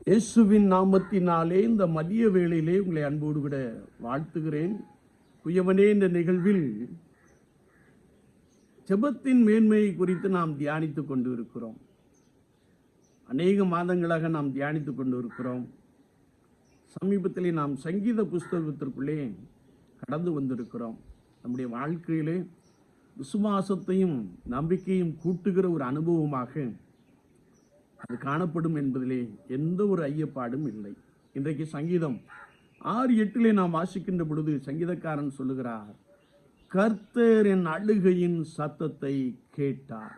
இயேசுவின் நாமத்தினாலே இந்த மதிய வேளையிலே உங்களை அன்போடு கூட வாழ்த்துகிறேன். குயவனே, இந்த நிகழ்வில் ஜெபத்தின் மேன்மையை குறித்து நாம் தியானித்துக் கொண்டு இருக்கிறோம். அநேக மாதங்களாக நாம் தியானித்துக் கொண்டு இருக்கிறோம். சமீபத்திலே நாம் சங்கீத புஸ்தகத்திற்குள்ளே கடந்து வந்திருக்கிறோம். நம்முடைய வாழ்க்கையிலே விசுவாசத்தையும் நம்பிக்கையும் கூட்டுகிற ஒரு அனுபவமாக அது காணப்படும் என்பதிலே எந்த ஒரு ஐயப்பாடும் இல்லை. இன்றைக்கு சங்கீதம் 6:8 நாம் வாசிக்கின்ற பொழுது சங்கீதக்காரன் சொல்லுகிறார், கர்த்தர் என் அழுகையின் சத்தத்தை கேட்டார்.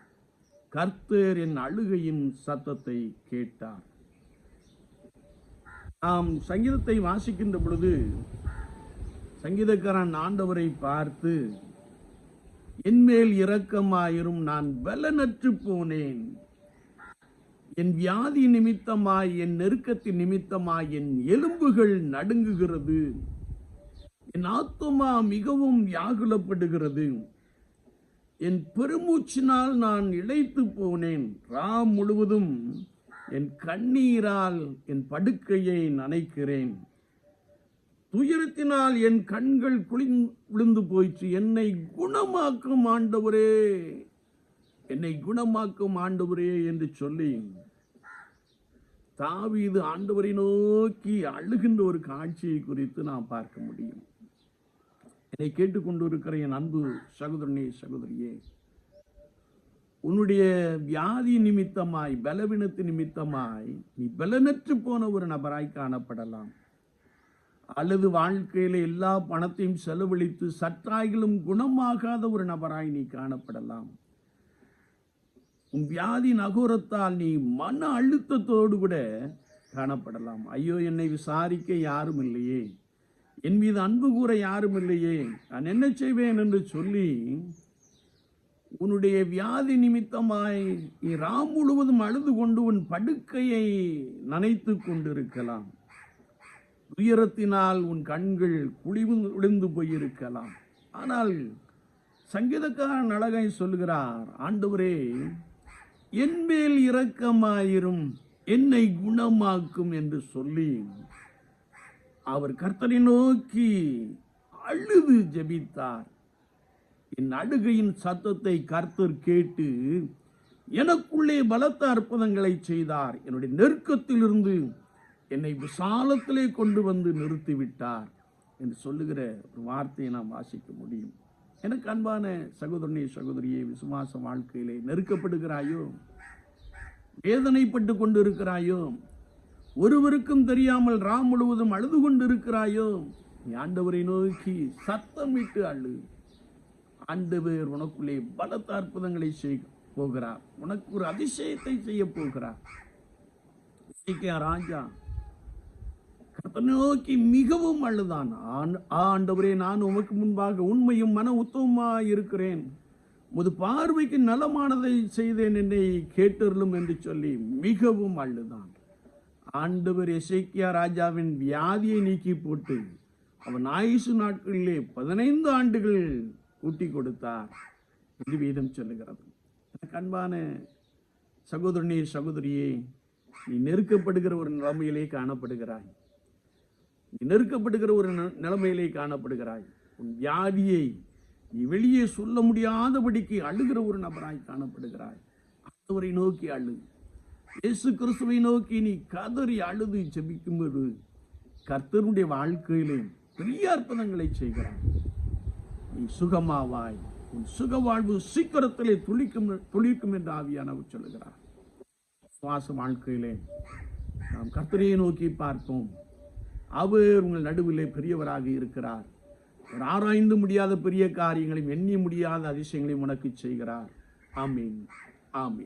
கர்த்தர் என் அழுகையின் சத்தத்தை கேட்டார். நாம் சங்கீதத்தை வாசிக்கின்ற பொழுது சங்கீதக்காரன் ஆண்டவரை பார்த்து, என்மேல் இரக்கமாயிரும், நான் பலனற்று போனேன். என் வியாதி நிமித்தமாய், என் நெருக்கத்தின் நிமித்தமாய் என் எலும்புகள் நடுங்குகிறது. என் ஆத்துமா மிகவும் வியாகுலப்படுகிறது. என் பெருமூச்சினால் நான் இளைத்து போனேன். ராம் முழுவதும் என் கண்ணீரால் என் படுக்கையை நனைக்கிறேன். துயரத்தினால் என் கண்கள் விழுந்து போயிற்று. என்னை குணமாக்கும் ஆண்டவரே, என்னை குணமாக்கும் ஆண்டவரே என்று சொல்லி தாவீது ஆண்டவரை நோக்கி அழுகின்ற ஒரு காட்சியை குறித்து நாம் பார்க்க முடியும். என்னை கேட்டுக்கொண்டு இருக்கிற என் அன்பு சகோதரனே, சகோதரியே, உன்னுடைய வியாதி நிமித்தமாய், பலவீனத்து நிமித்தமாய் நீ பலனற்று போன ஒரு நபராய் காணப்படலாம். அல்லது வாழ்க்கையில எல்லா பணத்தையும் செலவழித்து சற்றாயிலும் குணமாகாத ஒரு நபராய் நீ காணப்படலாம். உன் வியாதி நகோரத்தால் நீ மன அழுத்தத்தோடு கூட காணப்படலாம். ஐயோ, என்னை விசாரிக்க யாரும் இல்லையே, என் மீது அன்பு கூற யாரும் இல்லையே, நான் என்ன செய்வேன் என்று சொல்லி உன்னுடைய வியாதி நிமித்தமாய் நீ ராம் முழுவதும் அழுது கொண்டு உன் படுக்கையை நனைத்து கொண்டிருக்கலாம். துயரத்தினால் உன் கண்கள் விழுந்து போயிருக்கலாம். ஆனால் சங்கீதக்காரன் அழகை சொல்லுகிறார், ஆண்டவரே, என்மேல் இரக்கமாயிரும், என்னை குணமாக்கும் என்று சொல்லி அவர் கர்த்தரை நோக்கி அழுது ஜெபித்தார். என் அழுகையின் சத்தத்தை கர்த்தர் கேட்டு எனக்குள்ளே பலத்த அற்புதங்களை செய்தார். என்னுடைய நெருக்கத்திலிருந்து என்னை விசாலத்திலே கொண்டு வந்து நிறுத்திவிட்டார் என்று சொல்லுகிற ஒரு வார்த்தையை நாம் வாசிக்க முடியும். எனக்கு அன்பான சகோதரனே, சகோதரியே, விசுவாச வாழ்க்கையிலே நெருக்கப்படுகிறாயோ, வேதனைப்பட்டு கொண்டு இருக்கிறாயோ, ஒருவருக்கும் தெரியாமல் ராம் முழுவதும் அழுது கொண்டு இருக்கிறாயோ, நீ ஆண்டவரை நோக்கி சத்தமிட்டு அழு. ஆண்டவர் உனக்குள்ளே பலத்த அற்புதங்களை செய்ய போகிறார். உனக்கு ஒரு அதிசயத்தை செய்ய போகிறார். ராஜா கர்த்தரை நோக்கி மிகவும் அழுதான். ஆண்டவரே, நான் உமக்கு முன்பாக உண்மையும் மன உத்தமமாய் இருக்கிறேன். உமது பார்வைக்கு நலமானதை செய்தேன், என்னை கேட்டருளும் என்று சொல்லி மிகவும் அழுதான். ஆண்டவர் எசேக்கியா ராஜாவின் வியாதியை நீக்கி போட்டு அவன் ஆயுசு நாட்களிலே 15 ஆண்டுகள் கூட்டி கொடுத்தார் என்று வேதம் சொல்லுகிறது. எனக்கு அன்பான சகோதரனே, சகோதரியே, நீ நெருக்கப்படுகிற ஒரு நிலைமையிலே காணப்படுகிறாய். நீ நெருக்கப்படுகிற ஒரு நிலைமையிலே காணப்படுகிறாய். உன் வியாதியை நீ வெளியே சொல்ல முடியாதபடிக்கு அழுகிற ஒரு நபராய் காணப்படுகிறாய். ஆண்டவரை நோக்கி அழு. இயேசு கிறிஸ்துவை நோக்கி நீ கதறி அழுது ஜெபிக்கும்போது கர்த்தருடைய வாழ்க்கையிலே பெரிய அற்புதங்களை செய்கிறாய். நீ சுகமாவாய். உன் சுக வாழ்வு சீக்கிரத்திலே துளிக்கும் என்று ஆவியானவர் சொல்லுகிறார். சுவாச வாழ்க்கையிலே நாம் கர்த்தரையை நோக்கி பார்ப்போம். அவர் உங்கள் நடுவிலே பெரியவராக இருக்கிறார். ஒரு ஆராய்ந்து முடியாத பெரிய காரியங்களையும் எண்ணி முடியாத அதிசயங்களையும் உனக்கு செய்கிறார். ஆமீன், ஆமீன்.